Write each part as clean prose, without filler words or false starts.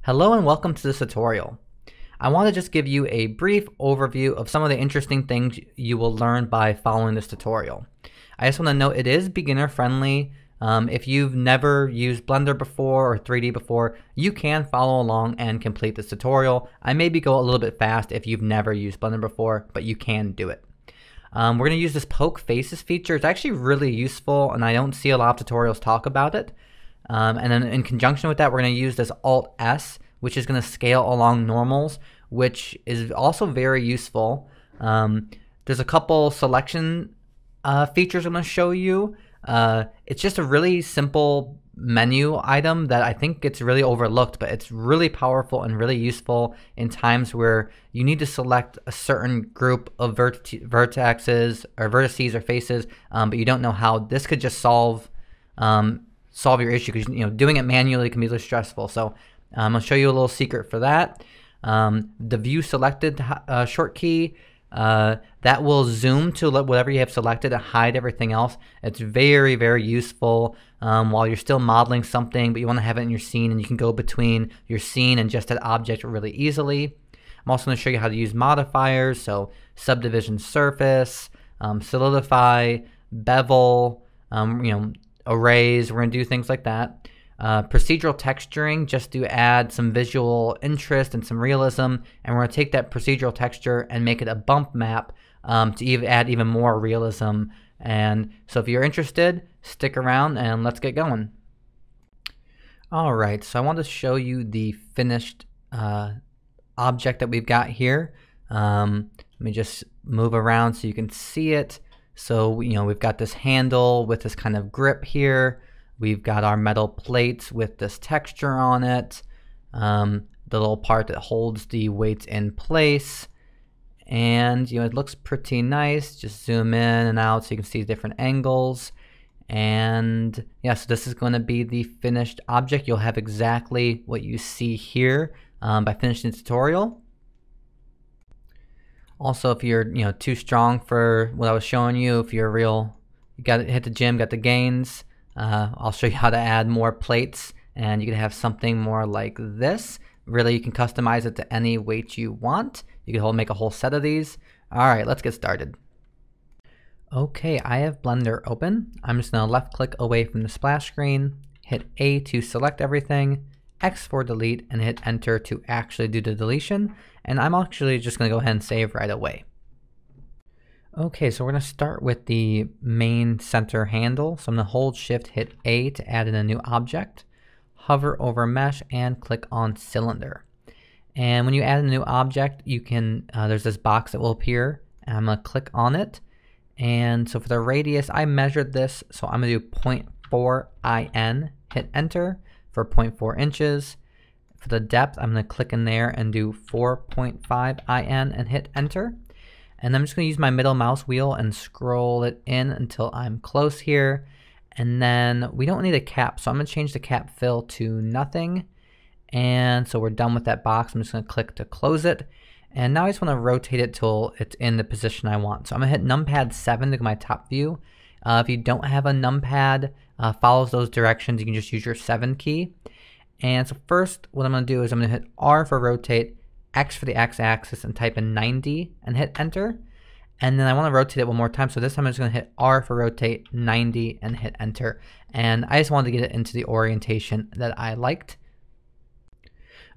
Hello and welcome to this tutorial. I want to just give you a brief overview of some of the interesting things you will learn by following this tutorial. I just want to note it is beginner friendly. If you've never used Blender before or 3D before, you can follow along and complete this tutorial. I maybe go a little bit fast if you've never used Blender before, but you can do it. We're going to use this poke faces feature. It's actually really useful and I don't see a lot of tutorials talk about it. And then in conjunction with that, we're going to use this Alt S, which is going to scale along normals, which is also very useful. There's a couple selection features I'm going to show you. It's just a really simple menu item that I think gets really overlooked, but it's really powerful and really useful in times where you need to select a certain group of vertices or faces, but you don't know how. This could just solve your issue, because doing it manually can be really stressful. So I'm going to show you a little secret for that. The view selected short key, that will zoom to whatever you have selected and hide everything else. It's very, very useful while you're still modeling something, but you want to have it in your scene, and you can go between your scene and just that object really easily. I'm also going to show you how to use modifiers, so subdivision surface, solidify, bevel, arrays. We're going to do things like that. Procedural texturing, just to add some visual interest and some realism, and we're going to take that procedural texture and make it a bump map to add even more realism. And so if you're interested, stick around and let's get going. Alright, so I want to show you the finished object that we've got here. Let me just move around so you can see it. So we've got this handle with this kind of grip here. We've got our metal plates with this texture on it. The little part that holds the weights in place. And it looks pretty nice. Just zoom in and out so you can see different angles. And yeah, so this is going to be the finished object. You'll have exactly what you see here by finishing the tutorial. Also, if you're too strong for what I was showing you, if you're you got to hit the gym, got the gains, I'll show you how to add more plates, and you can have something more like this. Really, you can customize it to any weight you want. You can make a whole set of these. Alright, let's get started. Okay, I have Blender open. I'm just going to left click away from the splash screen, hit A to select everything, X for delete, and hit enter to actually do the deletion. And I'm actually just going to go ahead and save right away. Okay, so we're going to start with the main center handle. So I'm going to hold shift, hit A to add in a new object, hover over mesh, and click on cylinder. And when you add a new object, you can, there's this box that will appear, and I'm going to click on it. And so for the radius, I measured this, so I'm going to do 0.4 IN, hit enter for 0.4 inches. For the depth, I'm going to click in there and do 4.5 IN and hit enter. And I'm just going to use my middle mouse wheel and scroll it in until I'm close here. And then we don't need a cap, so I'm going to change the cap fill to nothing. And so we're done with that box. I'm just going to click to close it. And now I just want to rotate it till it's in the position I want. So I'm going to hit numpad 7 to get my top view. If you don't have a numpad, follows those directions, you can just use your 7 key. And so first, what I'm going to do is I'm going to hit R for rotate, X for the x-axis, and type in 90 and hit enter. And then I want to rotate it one more time. So this time I'm just going to hit R for rotate, 90, and hit enter. And I just wanted to get it into the orientation that I liked.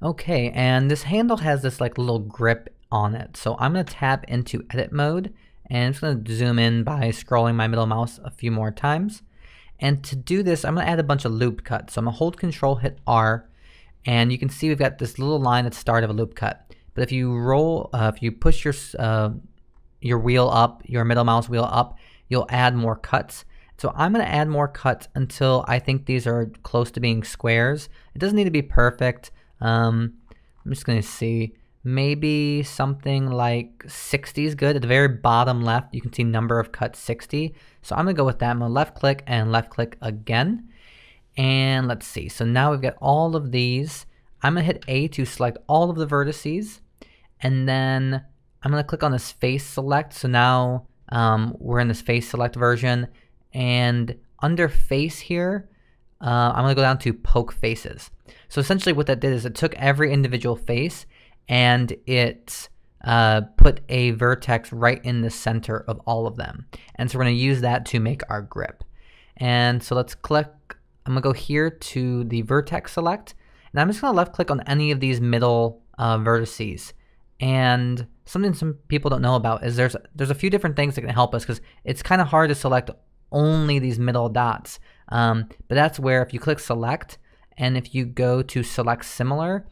Okay, and this handle has this little grip on it. So I'm going to tap into edit mode, and I'm just going to zoom in by scrolling my middle mouse a few more times. And to do this, I'm going to add a bunch of loop cuts. So I'm going to hold Control, hit R, and you can see we've got this little line at the start of a loop cut. But if you push your wheel up, your middle mouse wheel up, you'll add more cuts. So I'm going to add more cuts until I think these are close to being squares. It doesn't need to be perfect. I'm just going to see. Maybe something like 60 is good. At the very bottom left, you can see number of cuts 60. So I'm going to go with that. I'm going to left click and left click again. And let's see. So now we've got all of these. I'm going to hit A to select all of the vertices. And then I'm going to click on this face select. So now we're in this face select version. And under face here, I'm going to go down to poke faces. So essentially what that did is it took every individual face and it put a vertex right in the center of all of them. And so we're going to use that to make our grip. And so let's click, I'm going to go here to the vertex select, and I'm just going to left click on any of these middle vertices. And something some people don't know about is there's a few different things that can help us, because it's kind of hard to select only these middle dots. But that's where if you click select, and if you go to select similar,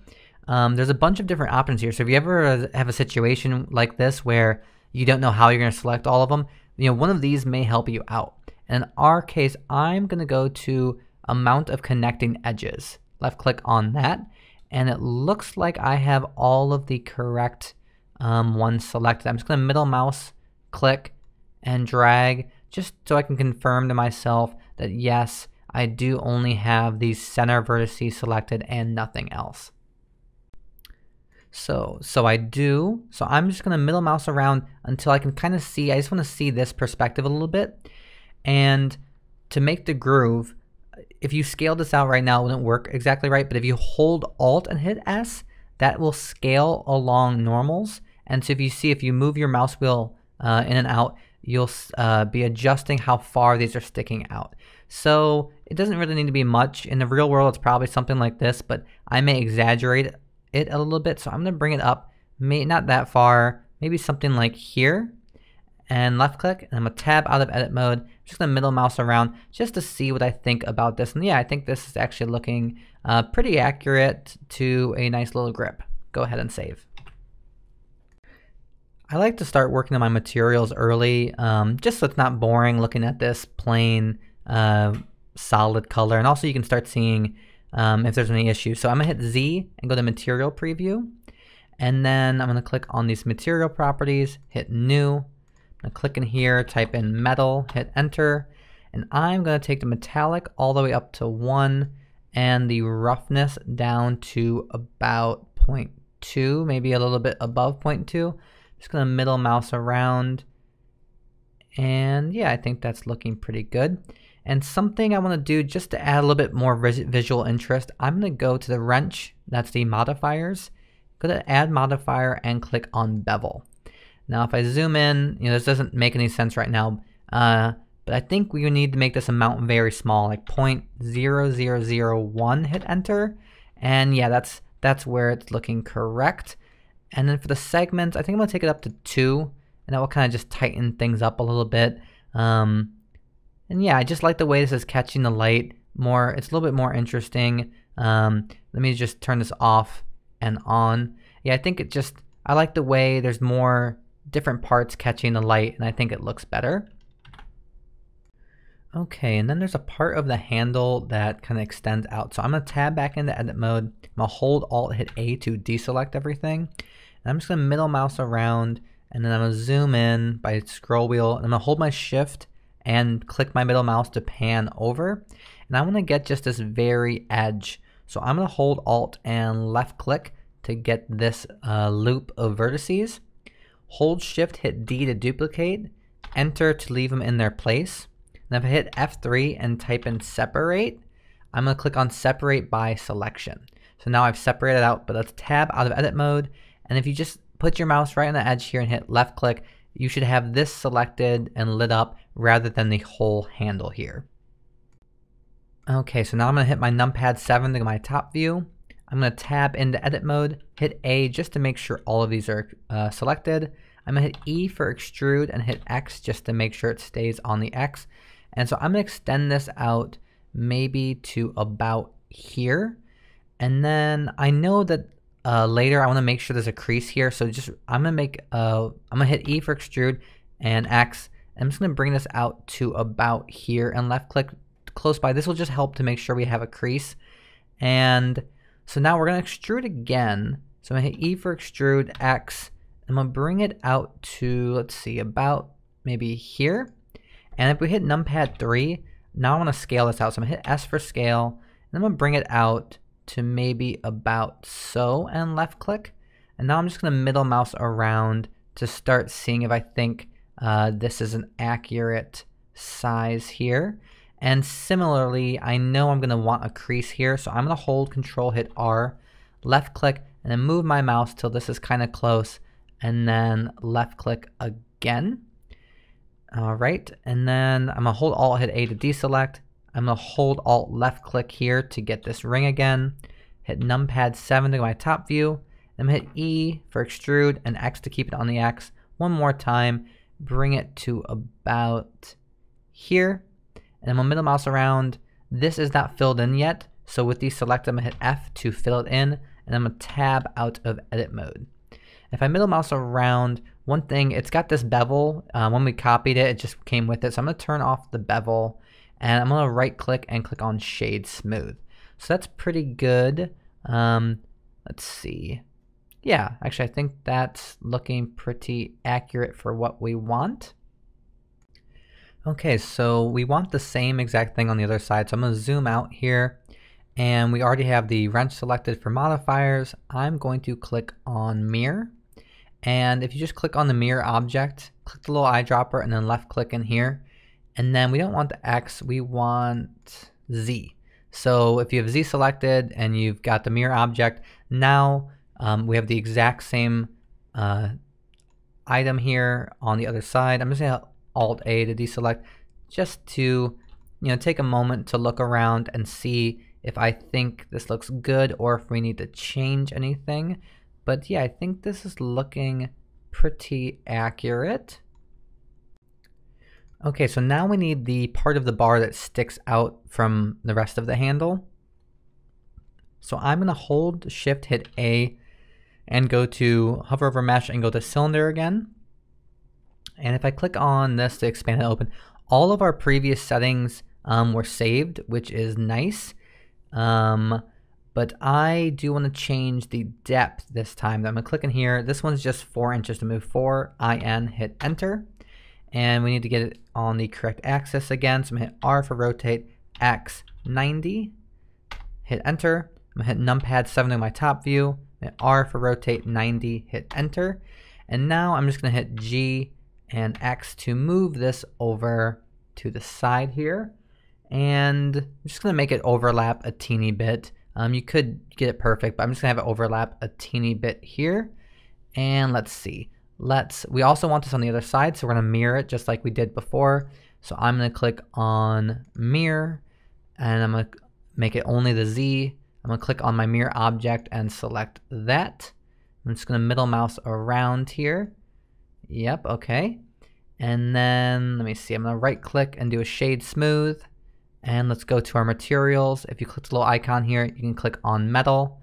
there's a bunch of different options here. So if you ever have a situation like this where you don't know how you're going to select all of them, one of these may help you out. In our case, I'm going to go to amount of connecting edges. Left click on that, and it looks like I have all of the correct ones selected. I'm just going to middle mouse click and drag just so I can confirm to myself that yes, I do only have these center vertices selected and nothing else. So I'm just going to middle mouse around until I can kind of see, I just want to see this perspective a little bit. And to make the groove, if you scale this out right now, it wouldn't work exactly right, but if you hold Alt and hit S, that will scale along normals. And so if you move your mouse wheel in and out, you'll be adjusting how far these are sticking out. So it doesn't really need to be much. In the real world, it's probably something like this, but I may exaggerate it a little bit. So I'm going to bring it up, not that far, maybe something like here. And left click, and I'm going to tab out of edit mode. I'm just going to middle mouse around just to see what I think about this. And yeah, I think this is actually looking pretty accurate to a nice little grip. Go ahead and save. I like to start working on my materials early, just so it's not boring looking at this plain solid color. And also you can start seeing if there's any issues. So I'm going to hit Z and go to material preview. And then I'm going to click on these material properties, hit new. I'm gonna click in here, type in metal, hit enter, and I'm going to take the metallic all the way up to 1 and the roughness down to about 0.2, maybe a little bit above 0.2. Just going to middle mouse around, and yeah, I think that's looking pretty good. And something I want to do just to add a little bit more visual interest, I'm going to go to the wrench, that's the modifiers, go to add modifier and click on bevel. Now if I zoom in, this doesn't make any sense right now, but I think we need to make this amount very small, like 0.0001, hit enter, and yeah, that's where it's looking correct. And then for the segments, I think I'm going to take it up to 2, and that will kind of just tighten things up a little bit. And yeah, I just like the way this is catching the light more, it's a little bit more interesting. Let me just turn this off and on. Yeah, I think I like the way there's more different parts catching the light, and I think it looks better. Okay, and then there's a part of the handle that kind of extends out. So I'm going to tab back into edit mode. I'm going to hold Alt, hit A to deselect everything. And I'm just going to middle mouse around, and then I'm going to zoom in by scroll wheel. And I'm going to hold my shift and click my middle mouse to pan over. And I want to get just this very edge. So I'm going to hold Alt and left click to get this loop of vertices. Hold shift, hit D to duplicate, enter to leave them in their place. And if I hit F3 and type in separate, I'm going to click on separate by selection. So now I've separated out, but let's tab out of edit mode. And if you just put your mouse right on the edge here and hit left click, you should have this selected and lit up rather than the whole handle here. Okay, so now I'm going to hit my numpad 7 to my top view. I'm going to tab into edit mode, hit A just to make sure all of these are selected. I'm going to hit E for extrude and hit X just to make sure it stays on the X. And so I'm going to extend this out maybe to about here. And then I know that later I want to make sure there's a crease here. So I'm going to hit E for extrude and X. I'm just going to bring this out to about here and left click close by. This will just help to make sure we have a crease. And so now we're going to extrude again. So I'm going to hit E for extrude, X. I'm going to bring it out to, let's see, about maybe here. And if we hit numpad 3, now I want to scale this out. So I'm going to hit S for scale. And I'm going to bring it out to maybe about so and left click. And now I'm just going to middle mouse around to start seeing if I think this is an accurate size here. And similarly, I know I'm gonna want a crease here, so I'm gonna hold Control, hit R, left click, and then move my mouse till this is kind of close, and then left click again. All right, and then I'm gonna hold Alt, hit A to deselect. I'm gonna hold Alt, left click here to get this ring again. Hit numpad 7 to go my top view. I'm gonna hit E for extrude and X to keep it on the X. One more time, bring it to about here. And I'm gonna middle mouse around. This is not filled in yet, so with deselect, I'm gonna hit F to fill it in, and I'm gonna tab out of edit mode. If I middle mouse around, one thing, it's got this bevel. When we copied it, it just came with it. So I'm gonna turn off the bevel, and I'm gonna right click and click on Shade Smooth. So that's pretty good. Let's see. Yeah, actually I think that's looking pretty accurate for what we want. Okay, so we want the same exact thing on the other side. So I'm gonna zoom out here, and we already have the wrench selected for modifiers. I'm going to click on mirror. And if you just click on the mirror object, click the little eyedropper and then left click in here. And then we don't want the X, we want Z. So if you have Z selected and you've got the mirror object, now we have the exact same item here on the other side. I'm just gonna Alt A to deselect just to take a moment to look around and see if I think this looks good or if we need to change anything. But yeah, I think this is looking pretty accurate. Okay, so now we need the part of the bar that sticks out from the rest of the handle. So I'm gonna hold Shift, hit A, and go to hover over mesh and go to cylinder again. And if I click on this to expand and open, all of our previous settings were saved, which is nice. But I do want to change the depth this time. I'm gonna click in here. This one's just 4 inches to move 4, IN, hit enter. And we need to get it on the correct axis again. So I'm gonna hit R for rotate, X 90, hit enter. I'm gonna hit numpad 7 to my top view, hit R for rotate 90, hit enter. And now I'm just gonna hit G and X to move this over to the side here. And I'm just gonna make it overlap a teeny bit. You could get it perfect, but I'm just gonna have it overlap a teeny bit here. And let's see. We also want this on the other side, so we're gonna mirror it just like we did before. So I'm gonna click on mirror, and I'm gonna make it only the Z. I'm gonna click on my mirror object and select that. I'm just gonna middle mouse around here. Yep, okay. And then let me see, I'm gonna right click and do a shade smooth. And let's go to our materials. If you click the little icon here, you can click on metal.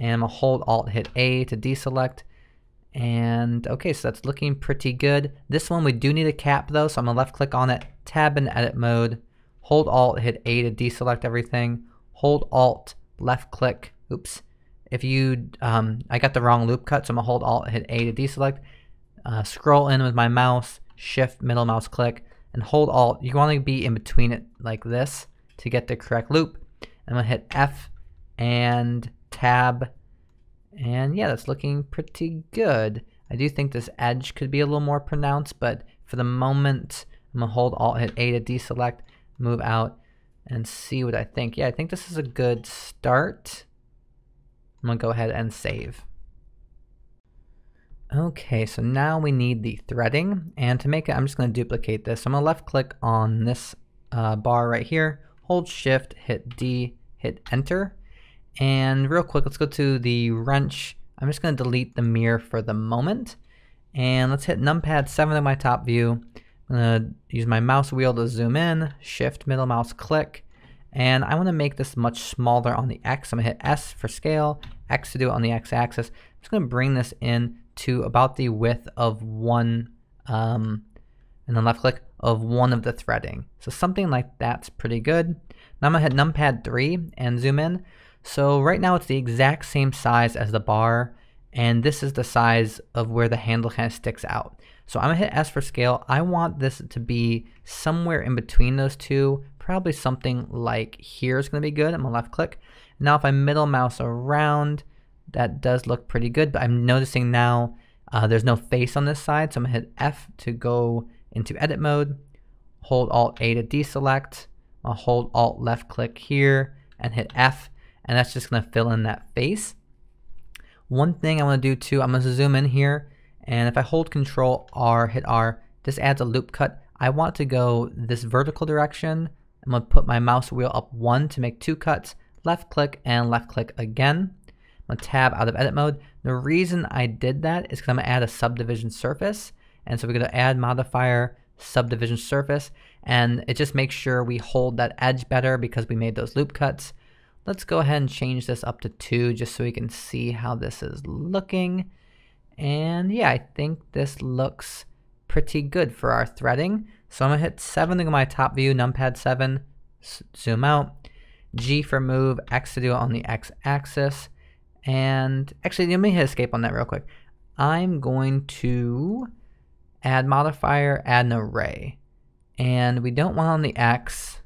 And I'm gonna hold Alt, hit A to deselect. And okay, so that's looking pretty good. This one we do need a cap though, so I'm gonna left click on it, tab in edit mode, hold Alt, hit A to deselect everything, hold Alt, left click, oops. If you, I got the wrong loop cut, so I'm gonna hold Alt, hit A to deselect, scroll in with my mouse, shift middle mouse click, and hold Alt. You want to be in between it like this to get the correct loop. I'm gonna hit F and tab. And yeah, that's looking pretty good. I do think this edge could be a little more pronounced, but for the moment, I'm gonna hold Alt, hit A to deselect, move out, and see what I think. Yeah, I think this is a good start. I'm gonna go ahead and save. Okay, so now we need the threading, and to make it, I'm just gonna duplicate this. So I'm gonna left click on this bar right here, hold Shift, hit D, hit enter. And real quick, let's go to the wrench. I'm just gonna delete the mirror for the moment. And let's hit numpad 7 on my top view. I'm gonna use my mouse wheel to zoom in, shift middle mouse click. And I wanna make this much smaller on the X. I'm gonna hit S for scale, X to do it on the X axis. I'm just gonna bring this in to about the width of one, and then left click of one of the threading. So something like that's pretty good. Now I'm gonna hit numpad 3 and zoom in. So right now it's the exact same size as the bar, and this is the size of where the handle kind of sticks out. So I'm gonna hit S for scale. I want this to be somewhere in between those two, probably something like here is gonna be good. I'm gonna left click. Now if I middle mouse around, that does look pretty good, but I'm noticing now there's no face on this side, so I'm gonna hit F to go into edit mode, hold Alt A to deselect, I'll hold Alt left click here and hit F, and that's just gonna fill in that face. One thing I wanna do too, I'm gonna zoom in here, and if I hold Control R, hit R, this adds a loop cut. I want to go this vertical direction. I'm gonna put my mouse wheel up 1 to make 2 cuts, left click and left click again. I'm gonna tab out of edit mode. The reason I did that is because I'm gonna add a subdivision surface. And so we're gonna add modifier subdivision surface, and it just makes sure we hold that edge better because we made those loop cuts. Let's go ahead and change this up to 2 just so we can see how this is looking. And yeah, I think this looks pretty good for our threading. So I'm gonna hit 7 to go my top view, numpad 7, zoom out, G for move, X to do it on the X axis. And actually, let me hit escape on that real quick. I'm going to add modifier, add an array. And we don't want it on the X.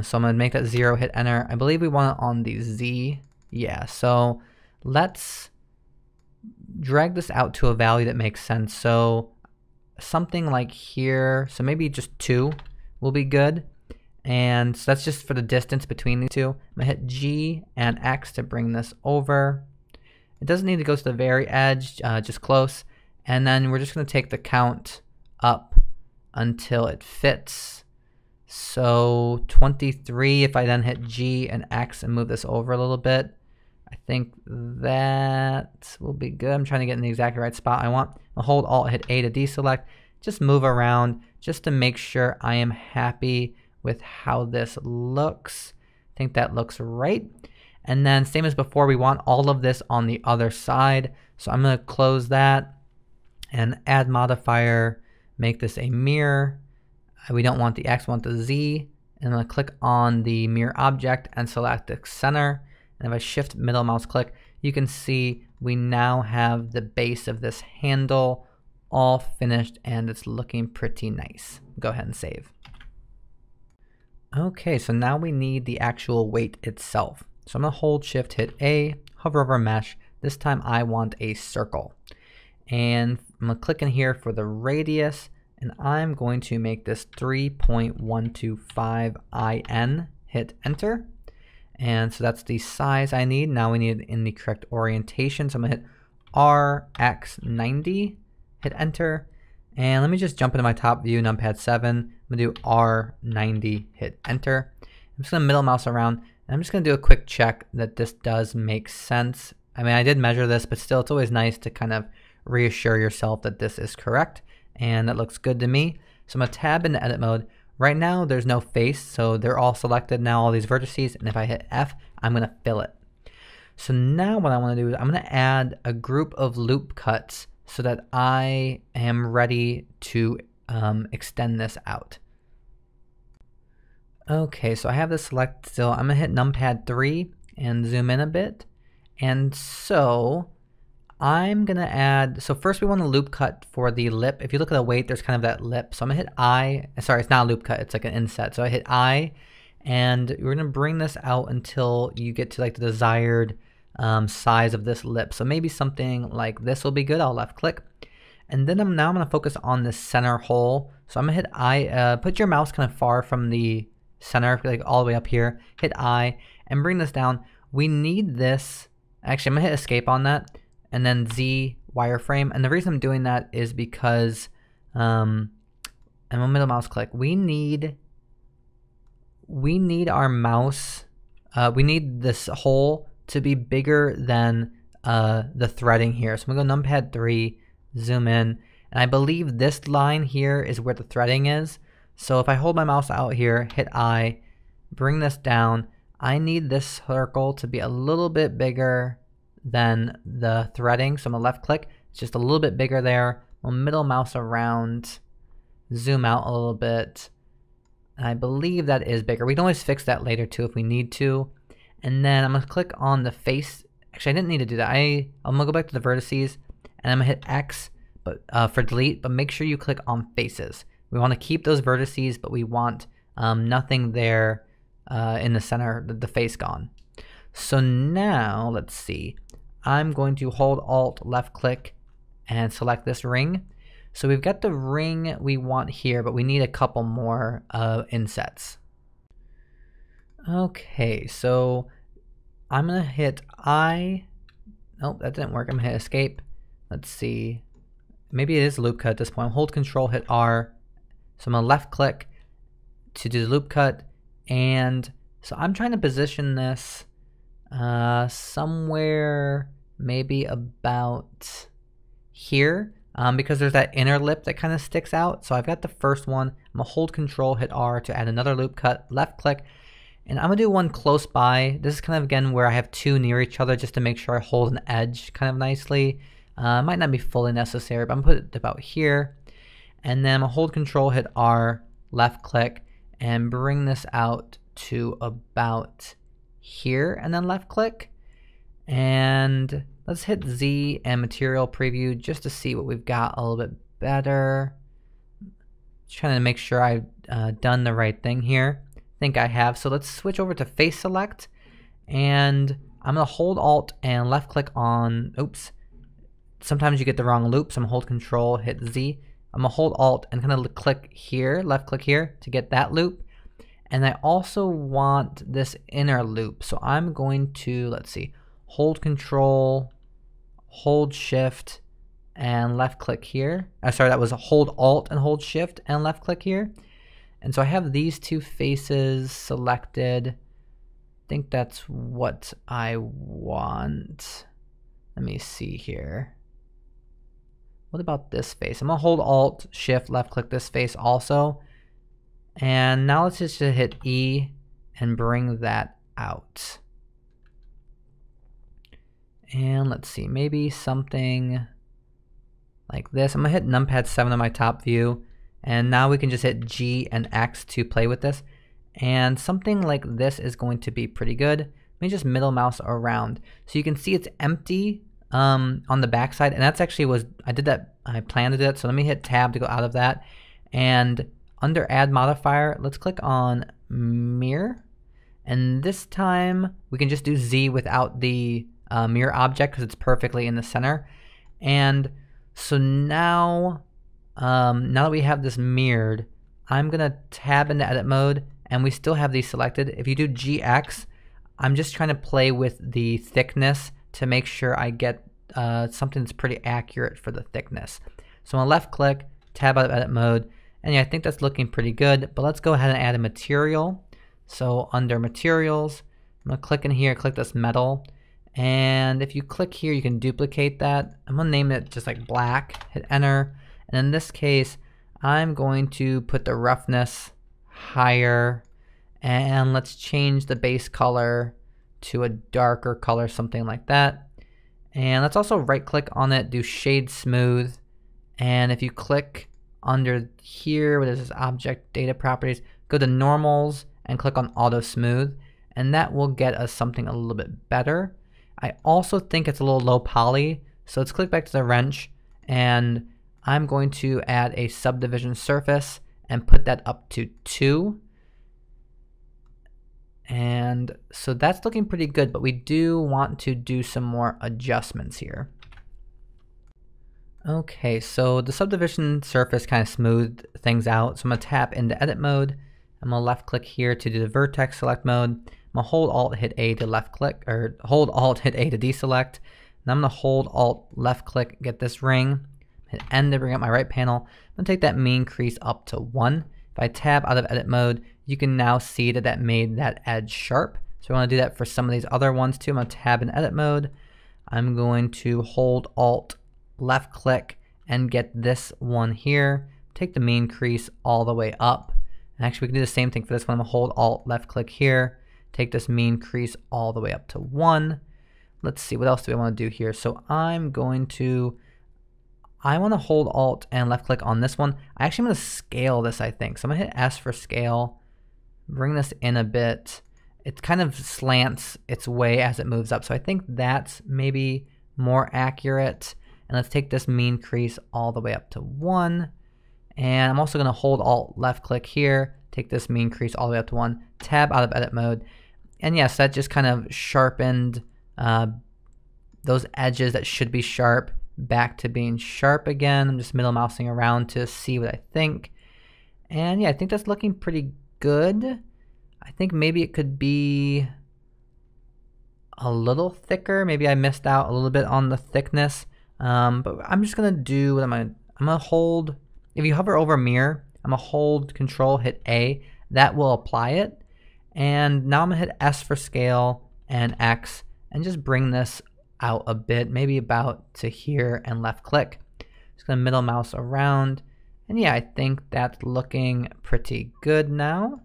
So I'm gonna make that 0, hit enter. I believe we want it on the Z. Yeah, so let's drag this out to a value that makes sense. So something like here, so maybe just 2 will be good. And so that's just for the distance between these two. I'm gonna hit G and X to bring this over. It doesn't need to go to the very edge, just close. And then we're just gonna take the count up until it fits. So 23, if I then hit G and X and move this over a little bit, I think that will be good. I'm trying to get in the exactly right spot I want. I'll hold Alt, hit A to deselect. Just move around just to make sure I am happy with how this looks. I think that looks right. And then same as before, we want all of this on the other side. So I'm gonna close that and add modifier, make this a mirror. We don't want the X, we want the Z. And I'm gonna click on the mirror object and select the center. And if I shift middle mouse click, you can see we now have the base of this handle all finished and it's looking pretty nice. Go ahead and save. Okay, so now we need the actual weight itself. So I'm gonna hold Shift, hit A, hover over mesh. This time I want a circle. And I'm gonna click in here for the radius, and I'm going to make this 3.125 IN, hit enter. And so that's the size I need. Now we need it in the correct orientation. So I'm gonna hit RX90, hit enter. And let me just jump into my top view, numpad 7. I'm gonna do R90, hit enter. I'm just gonna middle mouse around, and I'm just gonna do a quick check that this does make sense. I mean, I did measure this, but still it's always nice to kind of reassure yourself that this is correct. And that looks good to me. So I'm gonna tab into edit mode. Right now there's no face, so they're all selected now, all these vertices, and if I hit F, I'm gonna fill it. So now what I wanna do is I'm gonna add a group of loop cuts so that I am ready to extend this out. Okay, so I have this select still. I'm gonna hit numpad 3 and zoom in a bit. And so I'm gonna add, so first we want a loop cut for the lip. If you look at the weight, there's kind of that lip. So I'm gonna hit I, sorry, it's not a loop cut, it's like an inset. So I hit I, and we're gonna bring this out until you get to like the desired size of this lip. So maybe something like this will be good. I'll left click. And then now I'm gonna focus on the center hole. So I'm gonna hit I, put your mouse kind of far from the center, like all the way up here, hit I, and bring this down. We need this, actually I'm gonna hit escape on that, and then Z wireframe. And the reason I'm doing that is because I'm a middle mouse click. We need our mouse, we need this hole to be bigger than the threading here. So I'm gonna go numpad 3, zoom in, and I believe this line here is where the threading is. So if I hold my mouse out here, hit I, bring this down, I need this circle to be a little bit bigger than the threading. So I'm gonna left click, it's just a little bit bigger there. I'll middle mouse around, zoom out a little bit. And I believe that is bigger. We can always fix that later too if we need to. And then I'm gonna click on the face. Actually, I didn't need to do that. I'm gonna go back to the vertices and I'm gonna hit X but for delete, but make sure you click on faces. We wanna keep those vertices, but we want nothing there in the center, the face gone. So now, let's see. I'm going to hold Alt, left click, and select this ring. So we've got the ring we want here, but we need a couple more insets. Okay, so I'm gonna hit I. Nope, that didn't work. I'm gonna hit escape. Let's see. Maybe it is loop cut at this point. Hold control, hit R. So I'm gonna left click to do the loop cut. And so I'm trying to position this somewhere maybe about here because there's that inner lip that kind of sticks out. So I've got the first one. I'm gonna hold control, hit R to add another loop cut, left click. And I'm gonna do one close by. This is kind of again where I have two near each other just to make sure I hold an edge kind of nicely. Might not be fully necessary, but I'm gonna put it about here. And then I'm gonna hold control, hit R, left click, and bring this out to about here, and then left click. And let's hit Z and material preview just to see what we've got a little bit better. Just trying to make sure I've done the right thing here. I think I have. So let's switch over to face select, and I'm gonna hold Alt and left click on, oops, sometimes you get the wrong loop, so I'm gonna hold control, hit Z. I'm gonna hold Alt and kind of click here, left click here to get that loop. And I also want this inner loop. So I'm going to, let's see, hold control, hold shift, and left click here. Sorry, that was hold Alt and hold shift and left click here. And so I have these two faces selected. I think that's what I want. Let me see here. What about this face? I'm gonna hold Alt, Shift, left click this face also. And now let's just hit E and bring that out. And let's see, maybe something like this. I'm gonna hit numpad 7 on my top view. And now we can just hit G and X to play with this. And something like this is going to be pretty good. Let me just middle mouse around. So you can see it's empty on the back side, and that's actually I planned to do that. So let me hit tab to go out of that. And under add modifier, let's click on mirror. And this time we can just do Z without the mirror object because it's perfectly in the center. And so now that we have this mirrored, I'm gonna tab into edit mode, and we still have these selected. If you do GX, I'm just trying to play with the thickness to make sure I get something that's pretty accurate for the thickness. So I'm gonna left click, tab out of edit mode, and yeah, I think that's looking pretty good, but let's go ahead and add a material. So under materials, I'm gonna click in here, click this metal, and if you click here, you can duplicate that. I'm gonna name it just like black, hit enter. And in this case, I'm going to put the roughness higher, and let's change the base color to a darker color, something like that. And let's also right click on it, do shade smooth. And if you click under here, where there's this object data properties, go to normals and click on auto smooth. And that will get us something a little bit better. I also think it's a little low poly. So let's click back to the wrench, and I'm going to add a subdivision surface and put that up to 2. And so that's looking pretty good, but we do want to do some more adjustments here. Okay, so the subdivision surface kind of smoothed things out. So I'm gonna tap into edit mode. I'm gonna left click here to do the vertex select mode. I'm gonna hold Alt hit A to left click, or hold Alt hit A to deselect. And I'm gonna hold Alt left click, get this ring. Hit N to bring up my right panel. I'm gonna take that mean crease up to 1. If I tab out of edit mode, you can now see that that made that edge sharp. So I want to do that for some of these other ones too. I'm gonna tab in edit mode. I'm going to hold Alt left click and get this one here. Take the mean crease all the way up. And actually we can do the same thing for this one. I'm gonna hold Alt left click here. Take this mean crease all the way up to 1. Let's see, what else do we want to do here? So I want to hold Alt and left click on this one. I actually want to scale this, I think. So I'm going to hit S for scale, bring this in a bit. It kind of slants its way as it moves up. So I think that's maybe more accurate. And let's take this mean crease all the way up to 1. And I'm also going to hold Alt left click here, take this mean crease all the way up to 1, tab out of edit mode. And yes, that just kind of sharpened those edges that should be sharp. back to being sharp again. I'm just middle mousing around to see what I think. And yeah, I think that's looking pretty good. I think maybe it could be a little thicker. Maybe I missed out a little bit on the thickness. But I'm just gonna do what I'm gonna hold. If you hover over mirror, I'm gonna hold Control, hit A. That will apply it. And now I'm gonna hit S for scale and X and just bring this out a bit, maybe about to here, and left click. Just gonna middle mouse around. And yeah, I think that's looking pretty good now.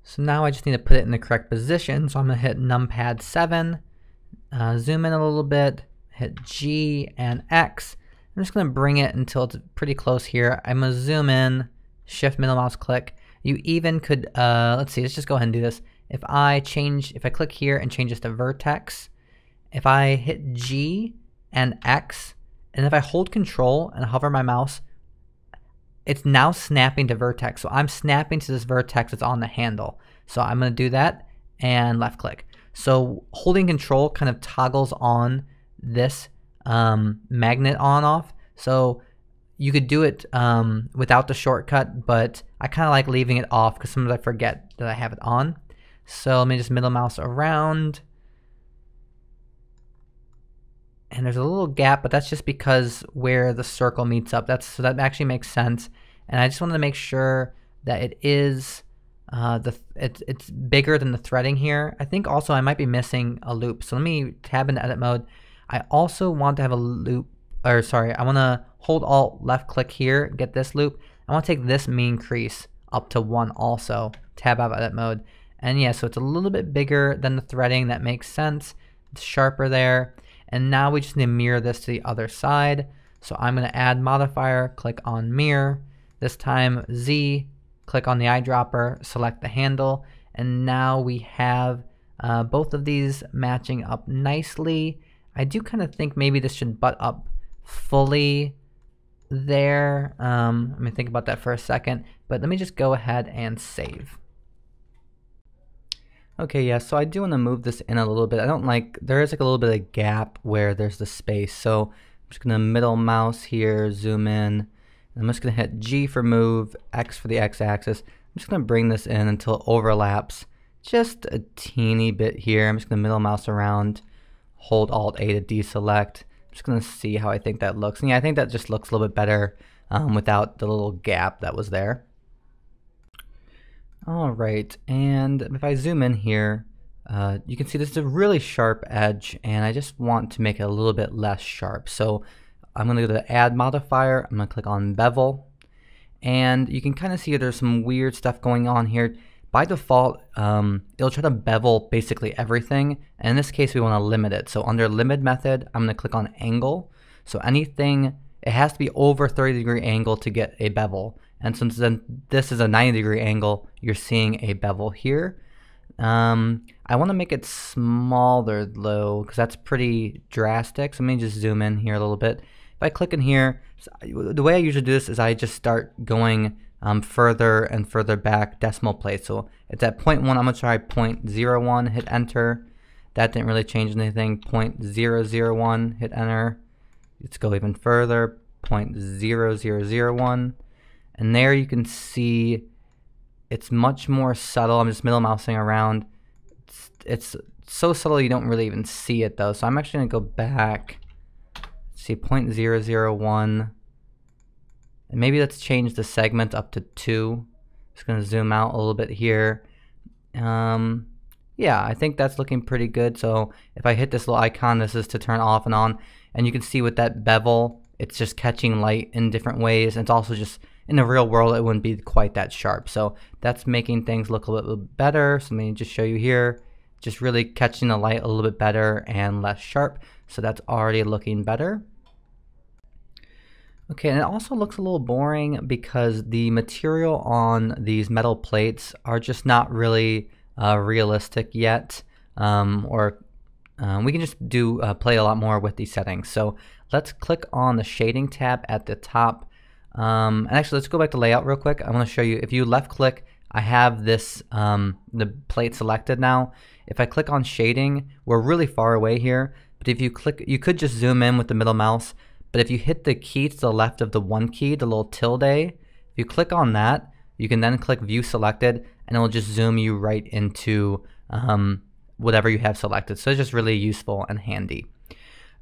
So now I just need to put it in the correct position. So I'm gonna hit numpad 7, zoom in a little bit, hit G and X. I'm just gonna bring it until it's pretty close here. I'm gonna zoom in, shift middle mouse click. You even could, let's see, let's just go ahead and do this. If I click here and change this to vertex, if I hit G and X, and if I hold Control and hover my mouse, it's now snapping to vertex. So I'm snapping to this vertex that's on the handle. So I'm gonna do that and left click. So holding Control kind of toggles on this magnet on off. So you could do it without the shortcut, but I kind of like leaving it off because sometimes I forget that I have it on. So let me just middle mouse around. And there's a little gap, but that's just because where the circle meets up. So that actually makes sense. And I just wanted to make sure that it is it's bigger than the threading here. I think also I might be missing a loop. So let me tab into edit mode. I also want to have a loop, or sorry, I want to hold Alt left click here, get this loop. I want to take this mean crease up to 1 also. Tab out of edit mode. And yeah, so it's a little bit bigger than the threading. That makes sense. It's sharper there. And now we just need to mirror this to the other side. So I'm going to add modifier, click on mirror. This time Z, click on the eyedropper, select the handle. And now we have both of these matching up nicely. I do kind of think maybe this should butt up fully there. Let me think about that for a second. But let me just go ahead and save. Okay, yeah, so I do want to move this in a little bit. There is like a little bit of gap where there's the space. So I'm just going to middle mouse here, zoom in. I'm just going to hit G for move, X for the X axis. I'm just going to bring this in until it overlaps just a teeny bit here. I'm just going to middle mouse around, hold Alt A to deselect. I'm just going to see how I think that looks. And yeah, I think that just looks a little bit better without the little gap that was there. Alright, and if I zoom in here, you can see this is a really sharp edge, and I just want to make it a little bit less sharp. So I'm going to go to add modifier, I'm going to click on bevel, and you can kind of see there's some weird stuff going on here. By default, it'll try to bevel basically everything, and in this case we want to limit it. So under limit method, I'm going to click on angle. So anything, it has to be over 30-degree angle to get a bevel. And since then this is a 90-degree angle, you're seeing a bevel here. I want to make it smaller though, because that's pretty drastic. So let me just zoom in here a little bit. If I click in here, the way I usually do this is I just start going further and further back decimal place. So it's at 0.1, I'm going to try 0.01, hit enter. That didn't really change anything. 0.001, hit enter. Let's go even further, 0.0001. And there you can see it's much more subtle. I'm just middle mousing around. It's so subtle you don't really even see it though. So I'm actually going to go back. Let's see, 0.001. And maybe let's change the segment up to 2. Just going to zoom out a little bit here. Yeah, I think that's looking pretty good. So if I hit this little icon, this is to turn off and on. And you can see with that bevel, it's just catching light in different ways. And it's also just, in the real world, it wouldn't be quite that sharp. So that's making things look a little bit better. So let me just show you here. Just really catching the light a little bit better and less sharp. So that's already looking better. Okay, and it also looks a little boring because the material on these metal plates are just not really realistic yet. We can just play a lot more with these settings. So let's click on the shading tab at the top. And actually, let's go back to layout real quick. I want to show you, if you left click, I have this, the plate selected now. If I click on shading, we're really far away here. But if you click, you could just zoom in with the middle mouse, but if you hit the key to the left of the one key, the little tilde, if you click on that, you can then click view selected and it will just zoom you right into whatever you have selected. So it's just really useful and handy.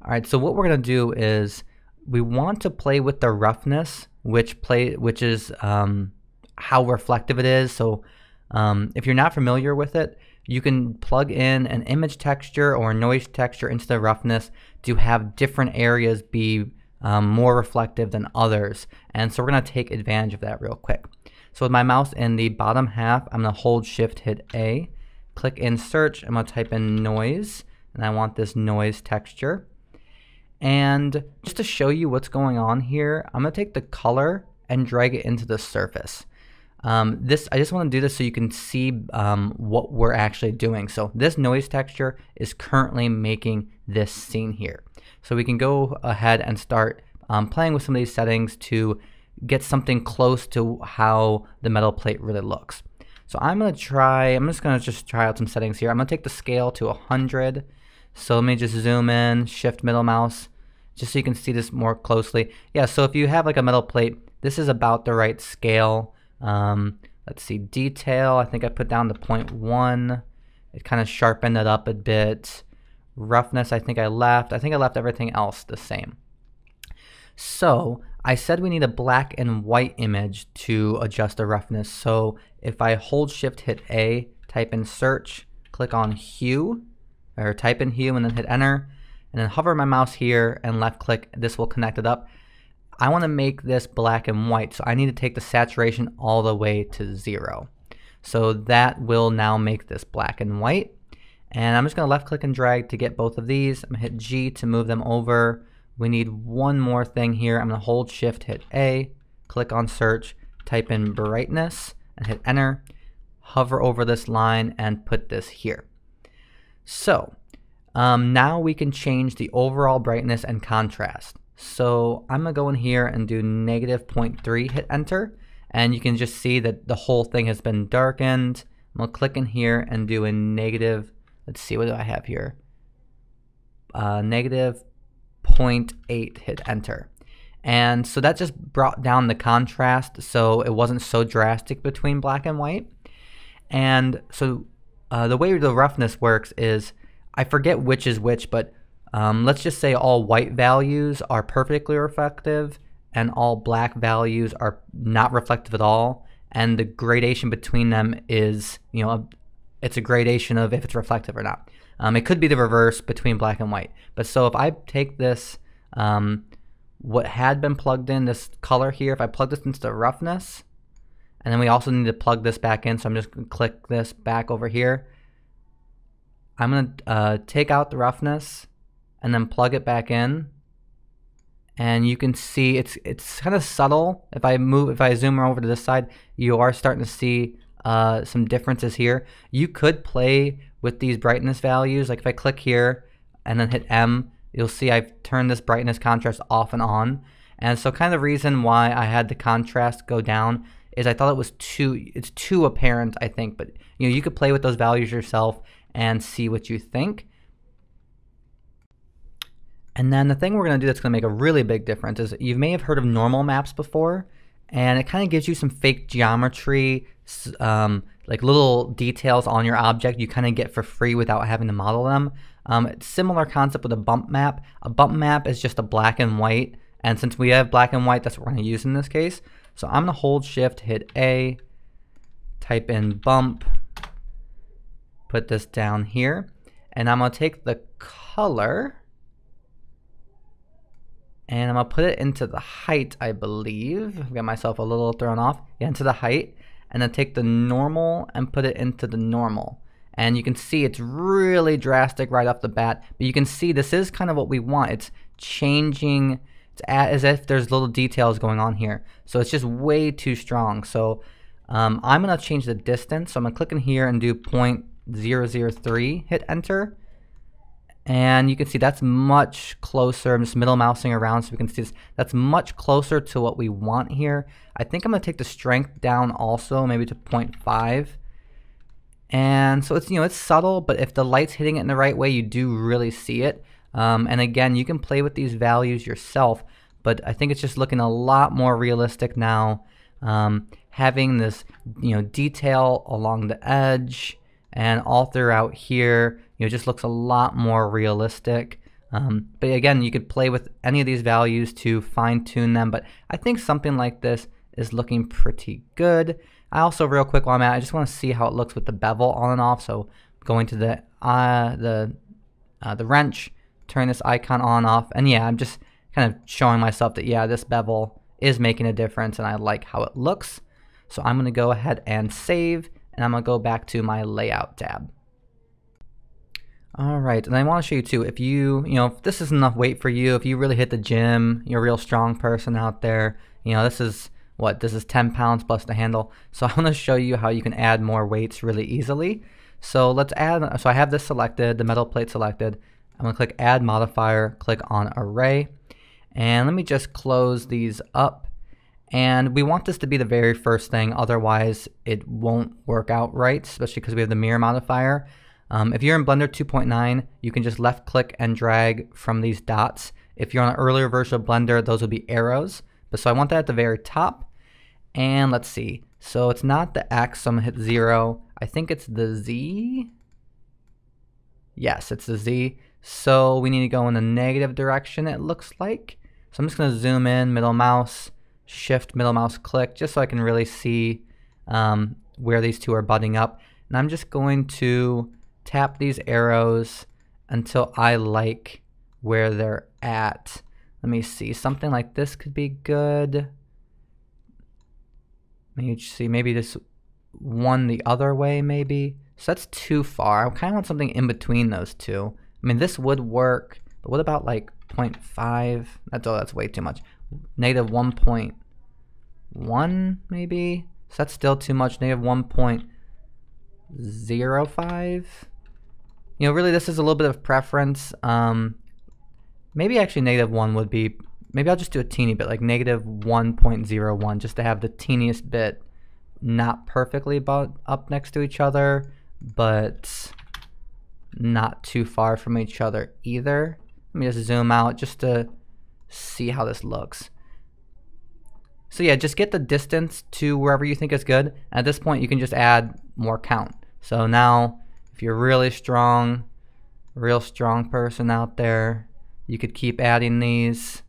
All right, so what we're gonna do is we want to play with the roughness, which is how reflective it is. So if you're not familiar with it, you can plug in an image texture or a noise texture into the roughness to have different areas be more reflective than others. And so we're gonna take advantage of that real quick. So with my mouse in the bottom half, I'm gonna hold Shift, hit A, click in search, I'm gonna type in noise, and I want this noise texture. And just to show you what's going on here, I'm gonna take the color and drag it into the surface. I just want to do this so you can see what we're actually doing. So this noise texture is currently making this scene here. So we can go ahead and start playing with some of these settings to get something close to how the metal plate really looks. So I'm just gonna try out some settings here. I'm gonna take the scale to 100. So let me just zoom in, shift middle mouse, just so you can see this more closely. Yeah, so if you have like a metal plate, this is about the right scale. Let's see, detail, I think I put down to 0.1. It kind of sharpened it up a bit. Roughness, I think I left everything else the same. So I said we need a black and white image to adjust the roughness. So if I hold Shift, hit A, type in search, click on hue, or type in hue and then hit enter, and then hover my mouse here and left click, this will connect it up. I want to make this black and white, so I need to take the saturation all the way to 0. So that will now make this black and white. And I'm just going to left click and drag to get both of these. I'm going to hit G to move them over. We need one more thing here. I'm going to hold Shift, hit A, click on search, type in brightness, and hit enter. Hover over this line and put this here. So now we can change the overall brightness and contrast. So I'm gonna go in here and do -0.3, hit enter, and you can just see that the whole thing has been darkened. I'm gonna click in here and do a negative, let's see, what do I have here? -0.8, hit enter. And so that just brought down the contrast so it wasn't so drastic between black and white. And so the way the roughness works is, I forget which is which, but let's just say all white values are perfectly reflective and all black values are not reflective at all, and the gradation between them is, it's a gradation of if it's reflective or not. It could be the reverse between black and white. But so if I take this, what had been plugged in, this color here, if I plug this into the roughness, and then we also need to plug this back in, so I'm just going to click this back over here. I'm going to take out the roughness and then plug it back in, and you can see it's kind of subtle. If I zoom over to this side, you are starting to see some differences here. You could play with these brightness values. Like if I click here and then hit M, you'll see I've turned this brightness contrast off and on. And so kind of the reason why I had the contrast go down is I thought it's too apparent, I think. But you could play with those values yourself and see what you think. And then the thing we're going to do that's going to make a really big difference is, you may have heard of normal maps before, and it kind of gives you some fake geometry, like little details on your object you kind of get for free without having to model them. It's similar concept with a bump map. A bump map is just a black and white, and since we have black and white, that's what we're going to use in this case. So I'm going to hold Shift, hit A, type in bump, put this down here, and I'm going to take the color and I'm going to put it into the height, I believe. I've got myself a little thrown off. Yeah, into the height. And then take the normal and put it into the normal. And you can see it's really drastic right off the bat. But you can see this is kind of what we want. It's changing. It's as if there's little details going on here. So it's just way too strong. So I'm going to change the distance. So I'm going to click in here and do 0.003. Hit enter. And you can see that's much closer. I'm just middle mousing around so we can see this. That's much closer to what we want here. I think I'm going to take the strength down also, maybe to 0.5. And so it's, it's subtle, but if the light's hitting it in the right way, you do really see it. And again, you can play with these values yourself, but I think it's just looking a lot more realistic now. Having this, detail along the edge and all throughout here, just looks a lot more realistic. But again, you could play with any of these values to fine tune them, but I think something like this is looking pretty good. I also, real quick while I'm at it, I just want to see how it looks with the bevel on and off. So going to the wrench, turn this icon on off, and yeah, I'm just kind of showing myself that yeah, this bevel is making a difference and I like how it looks. So I'm going to go ahead and save, and I'm going to go back to my layout tab. Alright, and I want to show you too, if if this is enough weight for you, if you really hit the gym, you're a real strong person out there, this is 10 pounds plus the handle. So I want to show you how you can add more weights really easily. So let's add, so I have this selected, the metal plate selected. I'm going to click add modifier, click on array, and let me just close these up. And we want this to be the very first thing, otherwise it won't work out right, especially because we have the mirror modifier. If you're in Blender 2.9, you can just left click and drag from these dots. If you're on an earlier version of Blender, those would be arrows. But so I want that at the very top. And let's see. So it's not the X, so I'm gonna hit 0. I think it's the Z. Yes, it's the Z. So we need to go in the negative direction, it looks like. So I'm just gonna zoom in, middle mouse, shift middle mouse click, just so I can really see where these two are butting up. And I'm just going to tap these arrows until I like where they're at. Let me see, something like this could be good. Maybe this one the other way maybe. So that's too far. I kind of want something in between those two. I mean, this would work, but what about like 0.5? That's way too much. Negative 1.1 maybe? So that's still too much. Negative 1.05. Really this is a little bit of preference. Maybe actually negative 1 would be, maybe I'll just do a teeny bit, like negative 1.01, just to have the teeniest bit not perfectly up next to each other, but not too far from each other either. Let me just zoom out just to see how this looks. So yeah, just get the distance to wherever you think is good. At this point, you can just add more count. So now, if you're really strong, real strong person out there, you could keep adding these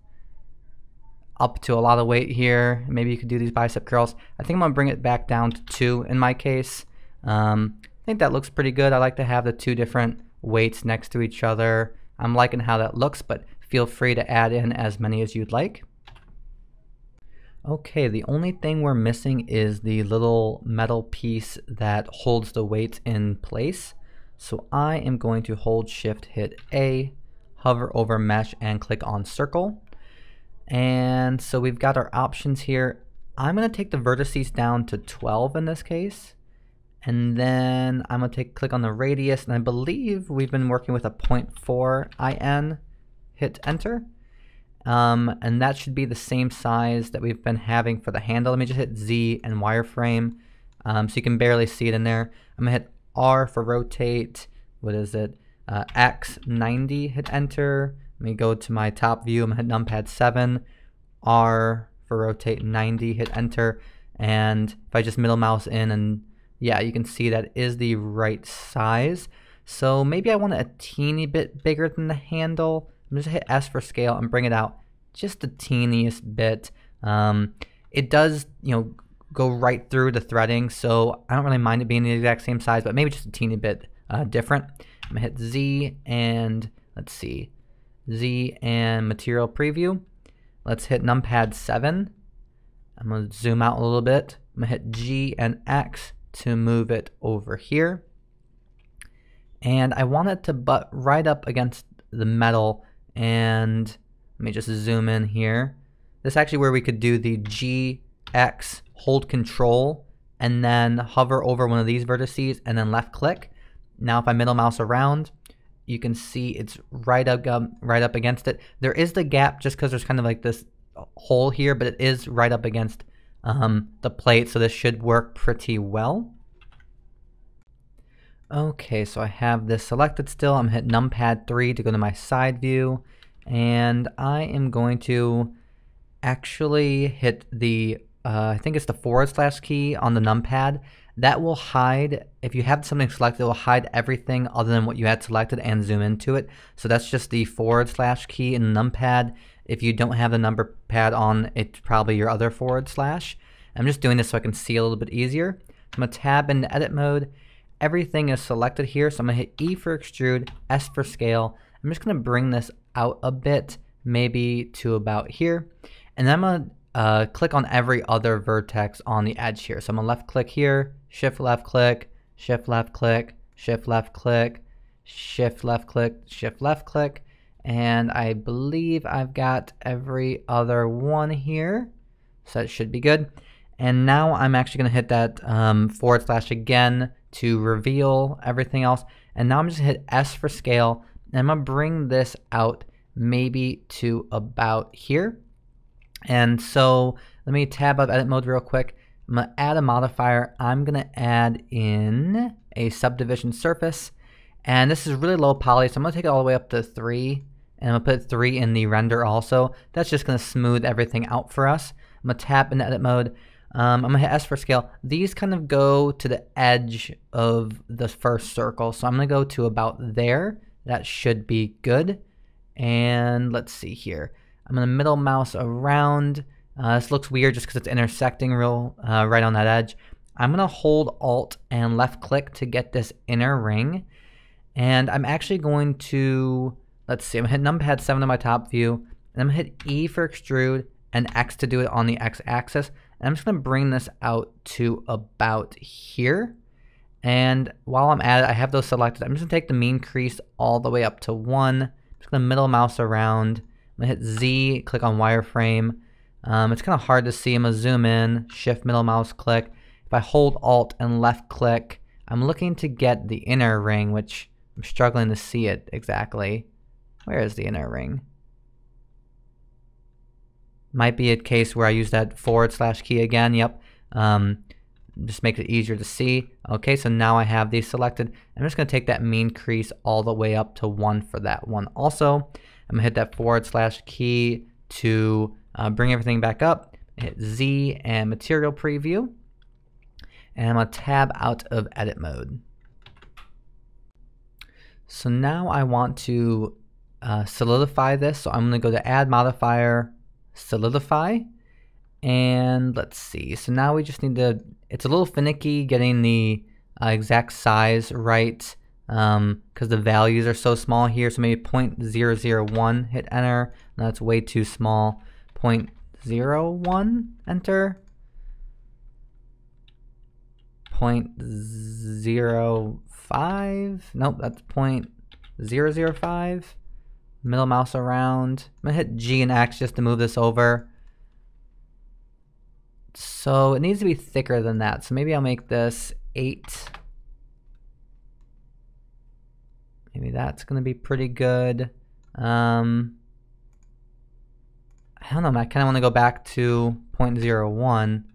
up to a lot of weight here. Maybe you could do these bicep curls. I think I'm gonna bring it back down to 2 in my case. I think that looks pretty good. I like to have the 2 different weights next to each other. I'm liking how that looks, but feel free to add in as many as you'd like. Okay, the only thing we're missing is the little metal piece that holds the weights in place. So I am going to hold Shift, hit A, hover over mesh, and click on circle. And so we've got our options here. I'm going to take the vertices down to 12 in this case. And then I'm going to click on the radius, and I believe we've been working with a 0.4 IN. Hit enter. And that should be the same size that we've been having for the handle. Let me just hit Z and wireframe so you can barely see it in there. I'm going to hit R for rotate. What is it? X 90, hit enter. Let me go to my top view. I'm going to hit numpad 7. R for rotate 90, hit enter. And if I just middle mouse in, and yeah, you can see that is the right size. So maybe I want it a teeny bit bigger than the handle. I'm just hit S for scale and bring it out just the teeniest bit. It does, go right through the threading, so I don't really mind it being the exact same size, but maybe just a teeny bit different. I'm gonna hit Z and let's see, Z and material preview. Let's hit numpad 7. I'm gonna zoom out a little bit. I'm gonna hit G and X to move it over here. And I want it to butt right up against the metal, and let me just zoom in here. This is actually where we could do the G, X, hold control, and then hover over one of these vertices and then left click. Now if I middle mouse around, you can see it's right up against it. There is the gap just because there's kind of like this hole here, but it is right up against the plate, so this should work pretty well. Okay, so I have this selected still. I'm gonna hit numpad 3 to go to my side view, and I am going to actually hit the, I think it's the / key on the numpad. That will hide, if you have something selected, it will hide everything other than what you had selected and zoom into it. So that's just the / key in the numpad. If you don't have the number pad on, it's probably your other /. I'm just doing this so I can see a little bit easier. I'm gonna tab into edit mode. Everything is selected here, so I'm gonna hit E for extrude, S for scale. I'm just gonna bring this out a bit, maybe to about here. And then I'm gonna click on every other vertex on the edge here. So I'm gonna left click here, shift left click, shift left click, shift left click, shift left click, shift left click. And I believe I've got every other one here. So that should be good. And now I'm actually gonna hit that / again to reveal everything else. And now I'm just gonna hit S for scale. And I'm gonna bring this out maybe to about here. And so let me tab up edit mode real quick. I'm gonna add a modifier. I'm gonna add in a subdivision surface. And this is really low poly, so I'm gonna take it all the way up to 3. And I'm gonna put 3 in the render also. That's just gonna smooth everything out for us. I'm gonna tap into edit mode. I'm gonna hit S for scale. These kind of go to the edge of the first circle. So I'm gonna go to about there. That should be good. And let's see here. I'm gonna middle mouse around. This looks weird just because it's intersecting right on that edge. I'm gonna hold Alt and left click to get this inner ring. And I'm actually going to, let's see, I'm gonna hit numpad 7 on my top view. And I'm gonna hit E for extrude and X to do it on the X axis. And I'm just gonna bring this out to about here. And while I'm at it, I have those selected. I'm just gonna take the mean crease all the way up to 1. I'm just gonna middle mouse around. I'm gonna hit Z, click on wireframe. It's kind of hard to see. I'm gonna zoom in, shift middle mouse click. If I hold Alt and left click, I'm looking to get the inner ring, which I'm struggling to see it exactly. Where is the inner ring? Might be a case where I use that / key again. Yep. Just makes it easier to see. Okay, so now I have these selected. I'm just gonna take that mean crease all the way up to 1 for that one also. I'm gonna hit that / key to bring everything back up. Hit Z and material preview. And I'm gonna tab out of edit mode. So now I want to solidify this. So I'm gonna go to add modifier, solidify. And let's see, so now we just need to, it's a little finicky getting the exact size right because the values are so small here. So maybe 0.001, hit enter. No, that's way too small. 0.01, enter. 0.05, nope, that's 0.005. Middle mouse around. I'm gonna hit G and X just to move this over. So it needs to be thicker than that. So maybe I'll make this 8. Maybe that's gonna be pretty good. I don't know, I kind of want to go back to 0.01.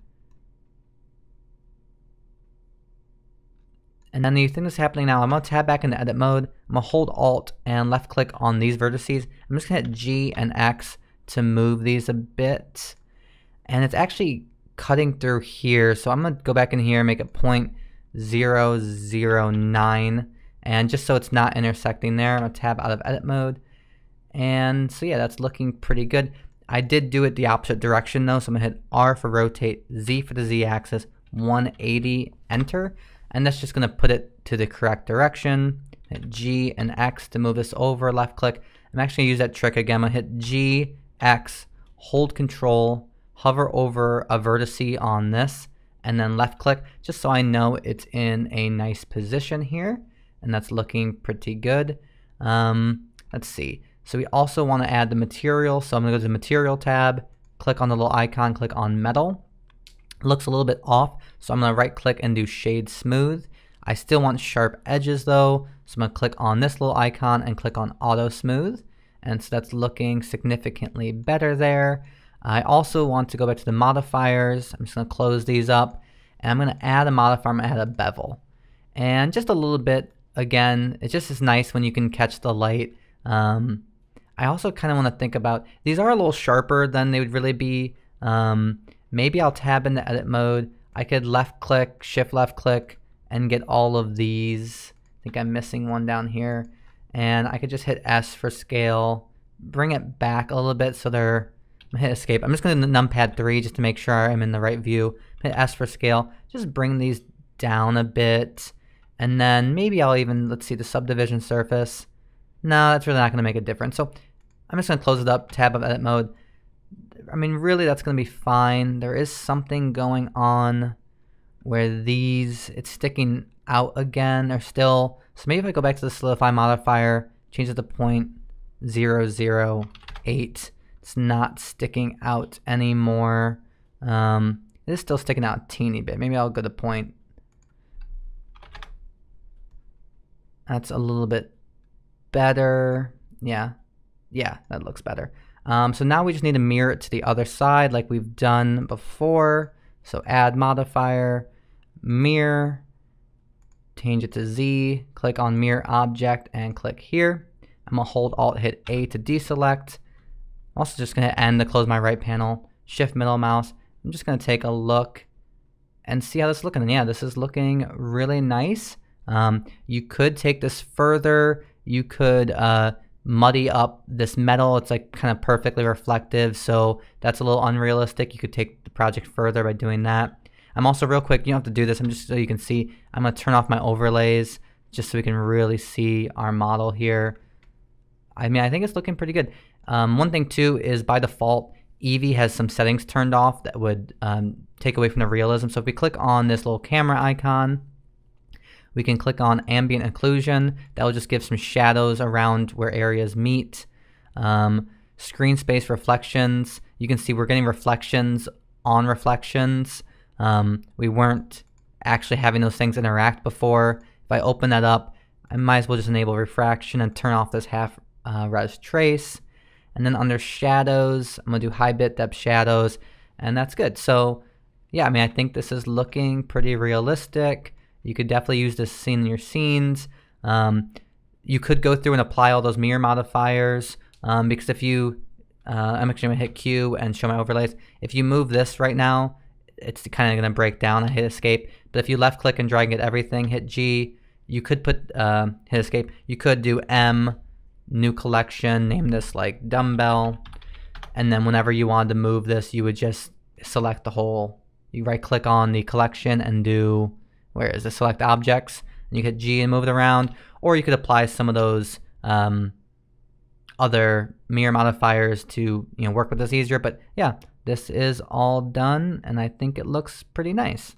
And then the thing that's happening now, I'm gonna tab back into edit mode. I'm gonna hold Alt and left click on these vertices. I'm just gonna hit G and X to move these a bit. And it's actually cutting through here. So I'm gonna go back in here and make it 0.009. And just so it's not intersecting there, I'm gonna tab out of edit mode. And so yeah, that's looking pretty good. I did do it the opposite direction though. So I'm gonna hit R for rotate, Z for the Z axis, 180, enter. And that's just gonna put it to the correct direction. Hit G and X to move this over, left click. I'm actually gonna use that trick again. I'm gonna hit G, X, hold control, hover over a vertice on this, and then left click, just so I know it's in a nice position here. And that's looking pretty good. Let's see. So we also wanna add the material. So I'm gonna go to the material tab, click on the little icon, click on metal. Looks a little bit off, so I'm gonna right click and do shade smooth. I still want sharp edges though, so I'm gonna click on this little icon and click on auto smooth. And so that's looking significantly better there. I also want to go back to the modifiers. I'm just gonna close these up, and I'm gonna add a modifier. I'm gonna add a bevel. and just a little bit. Again, it just is nice when you can catch the light. I also kind of want to think about, these are a little sharper than they would really be. Maybe I'll tab into edit mode. I could left click, shift left click, and get all of these. I think I'm missing one down here. And I could just hit S for scale, bring it back a little bit so they're, I'm gonna hit escape. I'm just gonna numpad 3 just to make sure I'm in the right view. Hit S for scale, just bring these down a bit. And then maybe I'll even, let's see, the subdivision surface. No, that's really not gonna make a difference. So I'm just gonna close it up, tab of edit mode. I mean, really that's gonna be fine. There is something going on where these, it's sticking out again. They're still, so maybe if I go back to the solidify modifier, change it to 0.008, it's not sticking out anymore. It is still sticking out a teeny bit. Maybe I'll go to point. That's a little bit better. Yeah, that looks better. So now we just need to mirror it to the other side like we've done before. So add modifier, mirror, change it to Z, click on mirror object and click here. I'm gonna hold Alt hit A to deselect. I'm also just gonna end to close my right panel, shift middle mouse. I'm just gonna take a look and see how this is looking. And yeah, this is looking really nice. You could take this further. You could muddy up this metal. It's like kind of perfectly reflective, so that's a little unrealistic. You could take the project further by doing that. I'm also, real quick, you don't have to do this, I'm just so you can see, I'm gonna turn off my overlays just so we can really see our model here. I mean, I think it's looking pretty good. One thing too is by default, Eevee has some settings turned off that would take away from the realism. So if we click on this little camera icon, we can click on ambient occlusion. That will just give some shadows around where areas meet. Screen space reflections. You can see we're getting reflections on reflections. We weren't actually having those things interact before. If I open that up, I might as well just enable refraction and turn off this half res trace. And then under shadows, I'm gonna do high bit depth shadows, and that's good. So yeah, I mean, I think this is looking pretty realistic. You could definitely use this scene in your scenes. You could go through and apply all those mirror modifiers, because if you, I'm actually gonna hit Q and show my overlays. If you move this right now, it's kind of gonna break down. I hit escape. But if you left click and drag and get everything, hit G, you could put, hit escape. You could do M, new collection, name this like Dumbbell. And then whenever you wanted to move this, you would just select the whole, you right click on the collection and do, where is it, select objects, and you hit G and move it around, or you could apply some of those other mirror modifiers to work with this easier. But yeah, this is all done, and I think it looks pretty nice.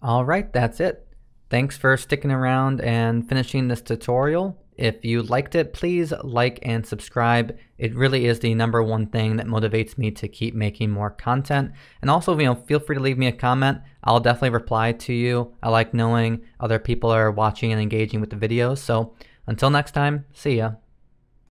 All right, that's it. Thanks for sticking around and finishing this tutorial. If you liked it, please like and subscribe. It really is the #1 thing that motivates me to keep making more content. And also, feel free to leave me a comment. I'll definitely reply to you. I like knowing other people are watching and engaging with the videos. So until next time, see ya.